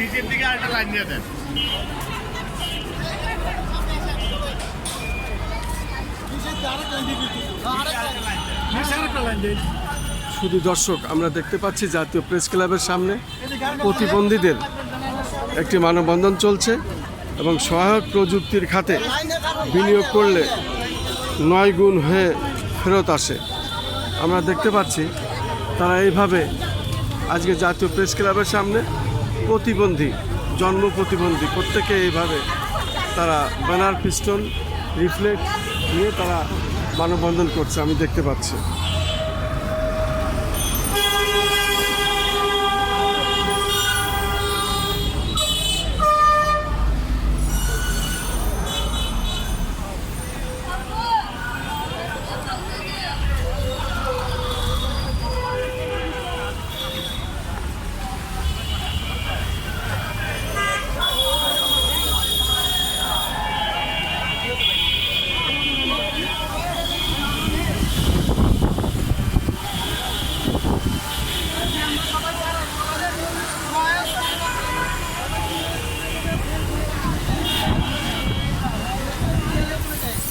নিচের দিকে আরেকটা লাইন দিয়ে দেন। শুধু দর্শক, আমরা দেখতে পাচ্ছি জাতীয় প্রেস ক্লাবের সামনে প্রতিবন্ধীদের একটি মানববন্ধন চলছে এবং সহায়ক প্রযুক্তির খাতে বিনিয়োগ করলে 9 গুণ হয়ে ফেরত আসে। আমরা দেখতে পাচ্ছি তারা এইভাবে আজকে জাতীয় প্রেস ক্লাবের সামনে প্রতিবন্ধী, জন্ম প্রতিবন্ধী প্রত্যেকে এইভাবে তারা ব্যানার, পিস্টন, রিফ্লেক্ট নিয়ে তারা মানববন্ধন করছে, আমি দেখতে পাচ্ছি।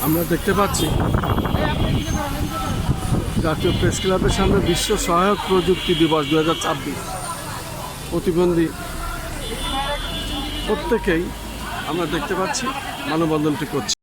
আমরা দেখতে পাচ্ছি জাতীয় প্রেস ক্লাবের সামনে বিশ্ব সহায়ক প্রযুক্তি দিবস 2026। প্রতিবন্ধী প্রত্যেকেই আমরা দেখতে পাচ্ছি মানববন্ধনটি করছে।